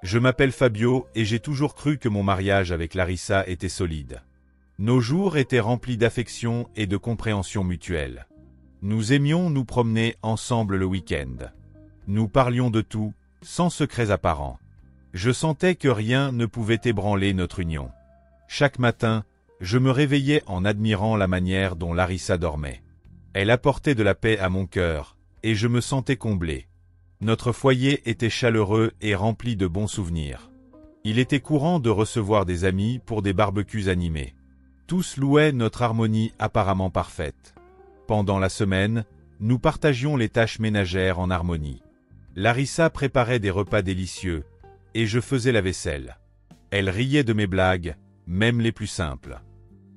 Je m'appelle Fabio et j'ai toujours cru que mon mariage avec Larissa était solide. Nos jours étaient remplis d'affection et de compréhension mutuelle. Nous aimions nous promener ensemble le week-end. Nous parlions de tout, sans secrets apparents. Je sentais que rien ne pouvait ébranler notre union. Chaque matin, je me réveillais en admirant la manière dont Larissa dormait. Elle apportait de la paix à mon cœur, et je me sentais comblé. Notre foyer était chaleureux et rempli de bons souvenirs. Il était courant de recevoir des amis pour des barbecues animés. Tous louaient notre harmonie apparemment parfaite. Pendant la semaine, nous partagions les tâches ménagères en harmonie. Larissa préparait des repas délicieux, et je faisais la vaisselle. Elle riait de mes blagues, même les plus simples.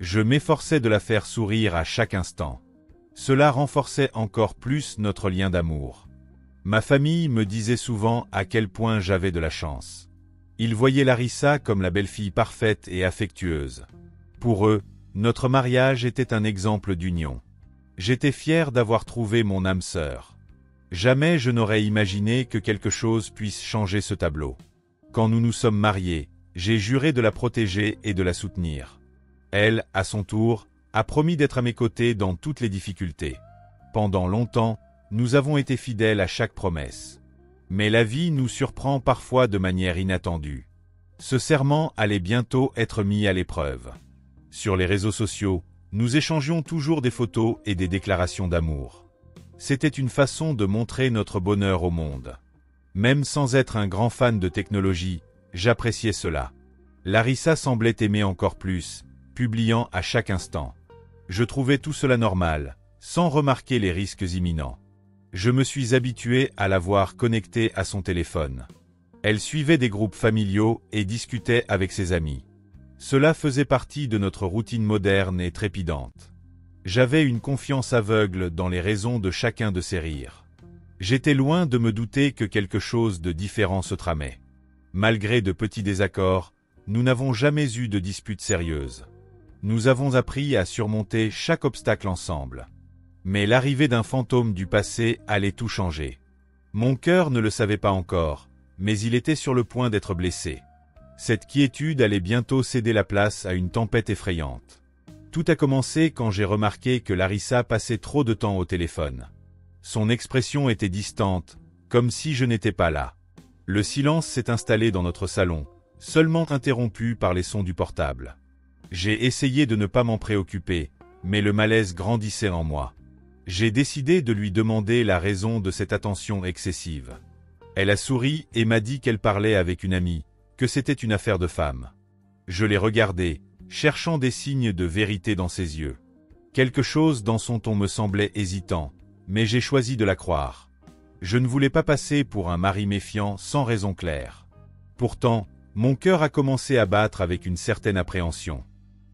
Je m'efforçais de la faire sourire à chaque instant. Cela renforçait encore plus notre lien d'amour. Ma famille me disait souvent à quel point j'avais de la chance. Ils voyaient Larissa comme la belle-fille parfaite et affectueuse. Pour eux, notre mariage était un exemple d'union. J'étais fier d'avoir trouvé mon âme sœur. Jamais je n'aurais imaginé que quelque chose puisse changer ce tableau. Quand nous nous sommes mariés, j'ai juré de la protéger et de la soutenir. Elle, à son tour, a promis d'être à mes côtés dans toutes les difficultés. Pendant longtemps, nous avons été fidèles à chaque promesse. Mais la vie nous surprend parfois de manière inattendue. Ce serment allait bientôt être mis à l'épreuve. Sur les réseaux sociaux, nous échangions toujours des photos et des déclarations d'amour. C'était une façon de montrer notre bonheur au monde. Même sans être un grand fan de technologie, j'appréciais cela. Larissa semblait aimer encore plus, publiant à chaque instant. Je trouvais tout cela normal, sans remarquer les risques imminents. Je me suis habitué à la voir connectée à son téléphone. Elle suivait des groupes familiaux et discutait avec ses amis. Cela faisait partie de notre routine moderne et trépidante. J'avais une confiance aveugle dans les raisons de chacun de ses rires. J'étais loin de me douter que quelque chose de différent se tramait. Malgré de petits désaccords, nous n'avons jamais eu de dispute sérieuse. Nous avons appris à surmonter chaque obstacle ensemble. Mais l'arrivée d'un fantôme du passé allait tout changer. Mon cœur ne le savait pas encore, mais il était sur le point d'être blessé. Cette quiétude allait bientôt céder la place à une tempête effrayante. Tout a commencé quand j'ai remarqué que Larissa passait trop de temps au téléphone. Son expression était distante, comme si je n'étais pas là. Le silence s'est installé dans notre salon, seulement interrompu par les sons du portable. J'ai essayé de ne pas m'en préoccuper, mais le malaise grandissait en moi. J'ai décidé de lui demander la raison de cette attention excessive. Elle a souri et m'a dit qu'elle parlait avec une amie, que c'était une affaire de femme. Je l'ai regardée, cherchant des signes de vérité dans ses yeux. Quelque chose dans son ton me semblait hésitant, mais j'ai choisi de la croire. Je ne voulais pas passer pour un mari méfiant sans raison claire. Pourtant, mon cœur a commencé à battre avec une certaine appréhension.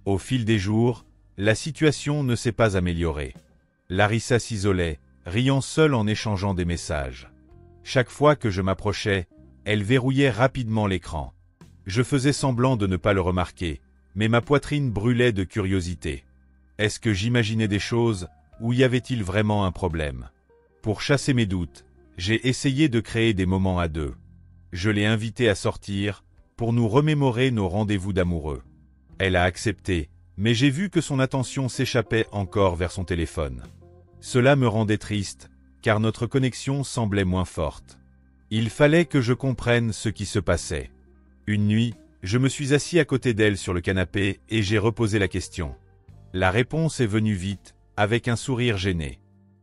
Au fil des jours, la situation ne s'est pas améliorée. Larissa s'isolait, riant seule en échangeant des messages. Chaque fois que je m'approchais, elle verrouillait rapidement l'écran. Je faisais semblant de ne pas le remarquer, mais ma poitrine brûlait de curiosité. Est-ce que j'imaginais des choses, ou y avait-il vraiment un problème? Pour chasser mes doutes, j'ai essayé de créer des moments à deux. Je l'ai invitée à sortir, pour nous remémorer nos rendez-vous d'amoureux. Elle a accepté, mais j'ai vu que son attention s'échappait encore vers son téléphone. Cela me rendait triste, car notre connexion semblait moins forte. Il fallait que je comprenne ce qui se passait. Une nuit, je me suis assis à côté d'elle sur le canapé et j'ai reposé la question. La réponse est venue vite, avec un sourire gêné.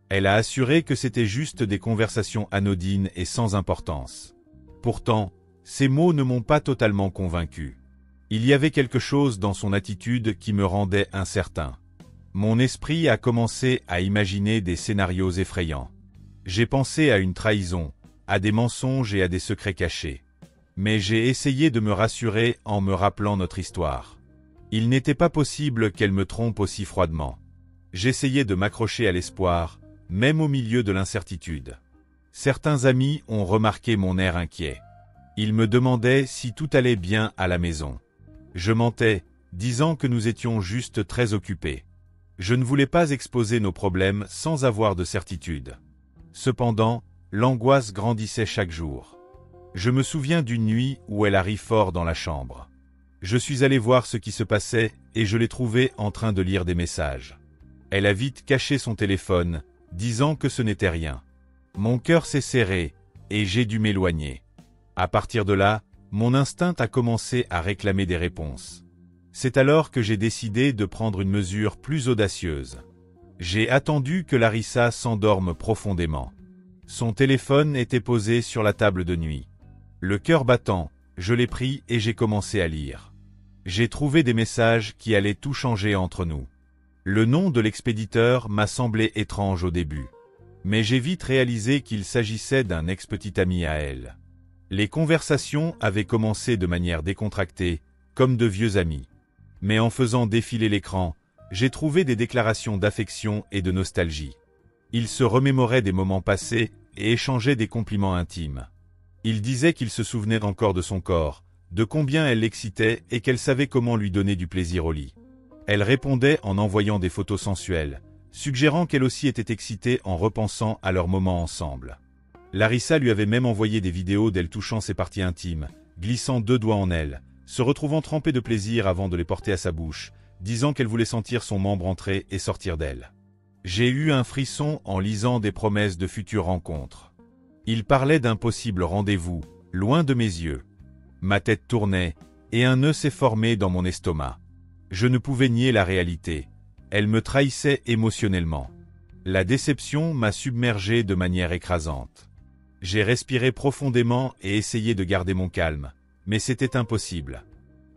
Elle a assuré que c'était juste des conversations anodines et sans importance. Pourtant, ces mots ne m'ont pas totalement convaincu. Il y avait quelque chose dans son attitude qui me rendait incertain. Mon esprit a commencé à imaginer des scénarios effrayants. J'ai pensé à une trahison, à des mensonges et à des secrets cachés. Mais j'ai essayé de me rassurer en me rappelant notre histoire. Il n'était pas possible qu'elle me trompe aussi froidement. J'essayais de m'accrocher à l'espoir, même au milieu de l'incertitude. Certains amis ont remarqué mon air inquiet. Ils me demandaient si tout allait bien à la maison. Je mentais, disant que nous étions juste très occupés. Je ne voulais pas exposer nos problèmes sans avoir de certitude. Cependant, l'angoisse grandissait chaque jour. Je me souviens d'une nuit où elle arrive fort dans la chambre. Je suis allé voir ce qui se passait et je l'ai trouvée en train de lire des messages. Elle a vite caché son téléphone, disant que ce n'était rien. Mon cœur s'est serré et j'ai dû m'éloigner. À partir de là, mon instinct a commencé à réclamer des réponses. C'est alors que j'ai décidé de prendre une mesure plus audacieuse. J'ai attendu que Larissa s'endorme profondément. Son téléphone était posé sur la table de nuit. Le cœur battant, je l'ai pris et j'ai commencé à lire. J'ai trouvé des messages qui allaient tout changer entre nous. Le nom de l'expéditeur m'a semblé étrange au début. Mais j'ai vite réalisé qu'il s'agissait d'un ex-petit ami à elle. Les conversations avaient commencé de manière décontractée, comme de vieux amis. Mais en faisant défiler l'écran, j'ai trouvé des déclarations d'affection et de nostalgie. Il se remémorait des moments passés et échangeait des compliments intimes. Il disait qu'il se souvenait encore de son corps, de combien elle l'excitait et qu'elle savait comment lui donner du plaisir au lit. Elle répondait en envoyant des photos sensuelles, suggérant qu'elle aussi était excitée en repensant à leurs moments ensemble. Larissa lui avait même envoyé des vidéos d'elle touchant ses parties intimes, glissant 2 doigts en elles, se retrouvant trempée de plaisir avant de les porter à sa bouche, disant qu'elle voulait sentir son membre entrer et sortir d'elle. J'ai eu un frisson en lisant des promesses de futures rencontres. Il parlait d'un possible rendez-vous, loin de mes yeux. Ma tête tournait, et un nœud s'est formé dans mon estomac. Je ne pouvais nier la réalité. Elle me trahissait émotionnellement. La déception m'a submergé de manière écrasante. J'ai respiré profondément et essayé de garder mon calme, mais c'était impossible.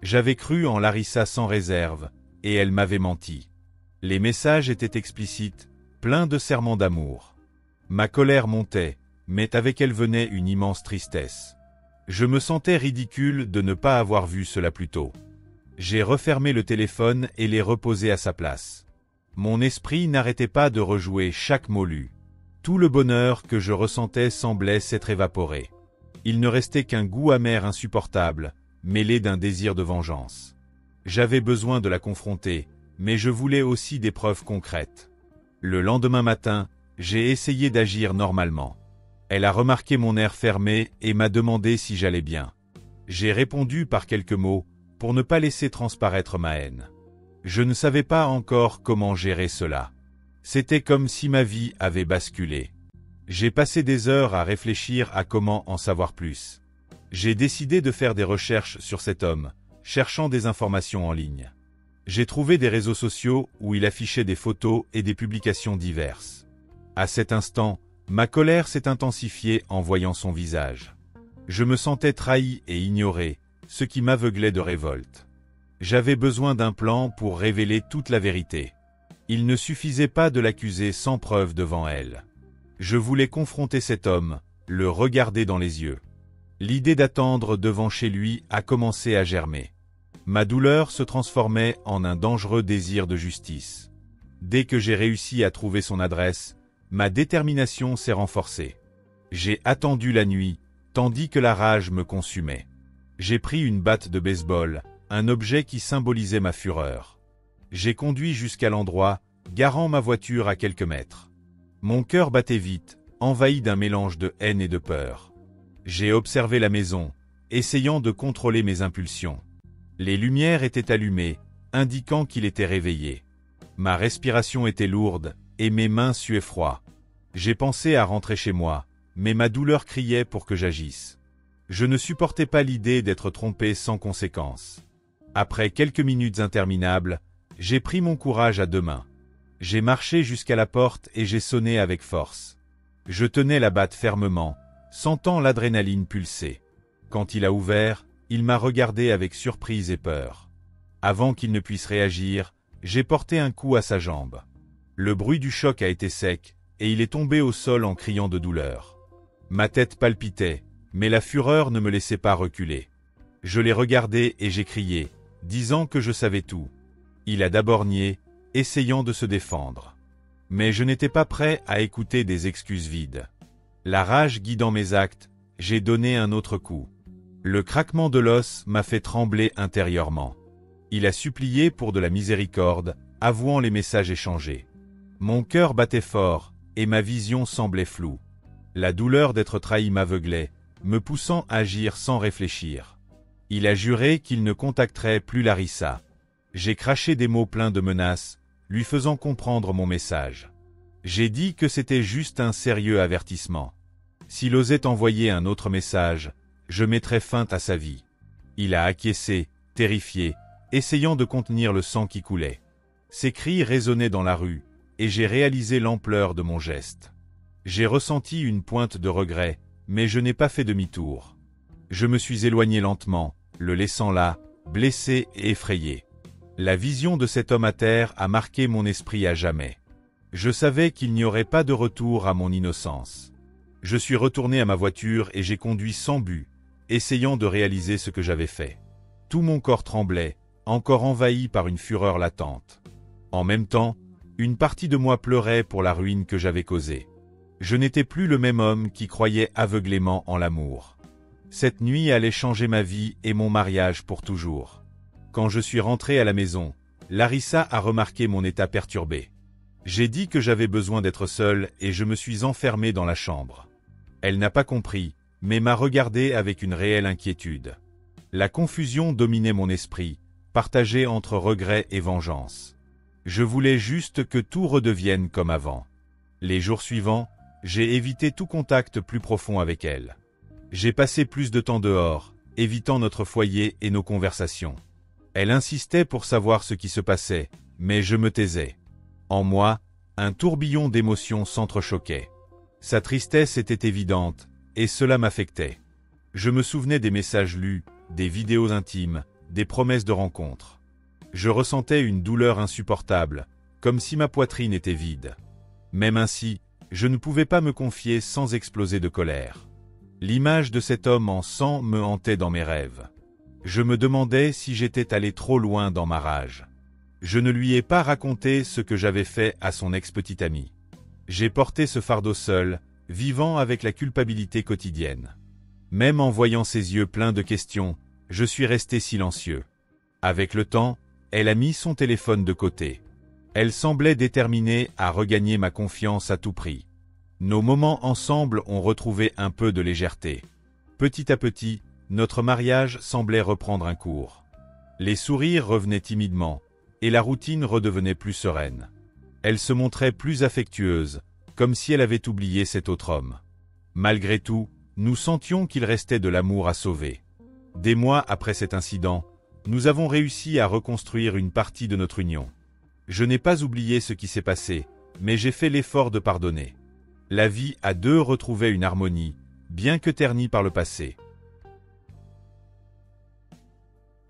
J'avais cru en Larissa sans réserve, et elle m'avait menti. Les messages étaient explicites, pleins de serments d'amour. Ma colère montait, mais avec elle venait une immense tristesse. Je me sentais ridicule de ne pas avoir vu cela plus tôt. J'ai refermé le téléphone et l'ai reposé à sa place. Mon esprit n'arrêtait pas de rejouer chaque mot lu. Tout le bonheur que je ressentais semblait s'être évaporé. Il ne restait qu'un goût amer insupportable, mêlé d'un désir de vengeance. J'avais besoin de la confronter, mais je voulais aussi des preuves concrètes. Le lendemain matin, j'ai essayé d'agir normalement. Elle a remarqué mon air fermé et m'a demandé si j'allais bien. J'ai répondu par quelques mots, pour ne pas laisser transparaître ma haine. Je ne savais pas encore comment gérer cela. C'était comme si ma vie avait basculé. J'ai passé des heures à réfléchir à comment en savoir plus. J'ai décidé de faire des recherches sur cet homme, cherchant des informations en ligne. J'ai trouvé des réseaux sociaux où il affichait des photos et des publications diverses. À cet instant, ma colère s'est intensifiée en voyant son visage. Je me sentais trahi et ignoré, ce qui m'aveuglait de révolte. J'avais besoin d'un plan pour révéler toute la vérité. Il ne suffisait pas de l'accuser sans preuve devant elle. Je voulais confronter cet homme, le regarder dans les yeux. L'idée d'attendre devant chez lui a commencé à germer. Ma douleur se transformait en un dangereux désir de justice. Dès que j'ai réussi à trouver son adresse, ma détermination s'est renforcée. J'ai attendu la nuit, tandis que la rage me consumait. J'ai pris une batte de baseball, un objet qui symbolisait ma fureur. J'ai conduit jusqu'à l'endroit, garant ma voiture à quelques mètres. Mon cœur battait vite, envahi d'un mélange de haine et de peur. J'ai observé la maison, essayant de contrôler mes impulsions. Les lumières étaient allumées, indiquant qu'il était réveillé. Ma respiration était lourde, et mes mains suaient froid. J'ai pensé à rentrer chez moi, mais ma douleur criait pour que j'agisse. Je ne supportais pas l'idée d'être trompé sans conséquence. Après quelques minutes interminables, j'ai pris mon courage à 2 mains. J'ai marché jusqu'à la porte et j'ai sonné avec force. Je tenais la batte fermement, sentant l'adrénaline pulser. Quand il a ouvert, il m'a regardé avec surprise et peur. Avant qu'il ne puisse réagir, j'ai porté un coup à sa jambe. Le bruit du choc a été sec, et il est tombé au sol en criant de douleur. Ma tête palpitait, mais la fureur ne me laissait pas reculer. Je l'ai regardé et j'ai crié, disant que je savais tout. Il a d'abord nié, essayant de se défendre. Mais je n'étais pas prêt à écouter des excuses vides. La rage guidant mes actes, j'ai donné un autre coup. Le craquement de l'os m'a fait trembler intérieurement. Il a supplié pour de la miséricorde, avouant les messages échangés. Mon cœur battait fort, et ma vision semblait floue. La douleur d'être trahi m'aveuglait, me poussant à agir sans réfléchir. Il a juré qu'il ne contacterait plus Larissa. J'ai craché des mots pleins de menaces, lui faisant comprendre mon message. J'ai dit que c'était juste un sérieux avertissement. S'il osait envoyer un autre message, je mettrais fin à sa vie. Il a acquiescé, terrifié, essayant de contenir le sang qui coulait. Ses cris résonnaient dans la rue, et j'ai réalisé l'ampleur de mon geste. J'ai ressenti une pointe de regret, mais je n'ai pas fait demi-tour. Je me suis éloigné lentement, le laissant là, blessé et effrayé. La vision de cet homme à terre a marqué mon esprit à jamais. Je savais qu'il n'y aurait pas de retour à mon innocence. Je suis retourné à ma voiture et j'ai conduit sans but, essayant de réaliser ce que j'avais fait. Tout mon corps tremblait, encore envahi par une fureur latente. En même temps, une partie de moi pleurait pour la ruine que j'avais causée. Je n'étais plus le même homme qui croyait aveuglément en l'amour. Cette nuit allait changer ma vie et mon mariage pour toujours. Quand je suis rentré à la maison, Larissa a remarqué mon état perturbé. J'ai dit que j'avais besoin d'être seul et je me suis enfermé dans la chambre. Elle n'a pas compris, mais m'a regardé avec une réelle inquiétude. La confusion dominait mon esprit, partagé entre regret et vengeance. Je voulais juste que tout redevienne comme avant. Les jours suivants, j'ai évité tout contact plus profond avec elle. J'ai passé plus de temps dehors, évitant notre foyer et nos conversations. Elle insistait pour savoir ce qui se passait, mais je me taisais. En moi, un tourbillon d'émotions s'entrechoquait. Sa tristesse était évidente, et cela m'affectait. Je me souvenais des messages lus, des vidéos intimes, des promesses de rencontres. Je ressentais une douleur insupportable, comme si ma poitrine était vide. Même ainsi, je ne pouvais pas me confier sans exploser de colère. L'image de cet homme en sang me hantait dans mes rêves. Je me demandais si j'étais allé trop loin dans ma rage. Je ne lui ai pas raconté ce que j'avais fait à son ex-petite amie. J'ai porté ce fardeau seul, vivant avec la culpabilité quotidienne. Même en voyant ses yeux pleins de questions, je suis resté silencieux. Avec le temps, elle a mis son téléphone de côté. Elle semblait déterminée à regagner ma confiance à tout prix. Nos moments ensemble ont retrouvé un peu de légèreté. Petit à petit, notre mariage semblait reprendre un cours. Les sourires revenaient timidement, et la routine redevenait plus sereine. Elle se montrait plus affectueuse, comme si elle avait oublié cet autre homme. Malgré tout, nous sentions qu'il restait de l'amour à sauver. Des mois après cet incident, nous avons réussi à reconstruire une partie de notre union. Je n'ai pas oublié ce qui s'est passé, mais j'ai fait l'effort de pardonner. La vie à deux retrouvait une harmonie, bien que ternie par le passé.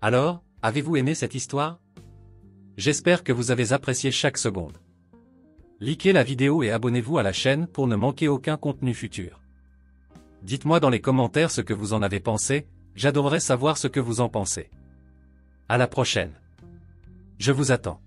Alors, avez-vous aimé cette histoire? J'espère que vous avez apprécié chaque seconde. Likez la vidéo et abonnez-vous à la chaîne pour ne manquer aucun contenu futur. Dites-moi dans les commentaires ce que vous en avez pensé, j'adorerais savoir ce que vous en pensez. À la prochaine. Je vous attends.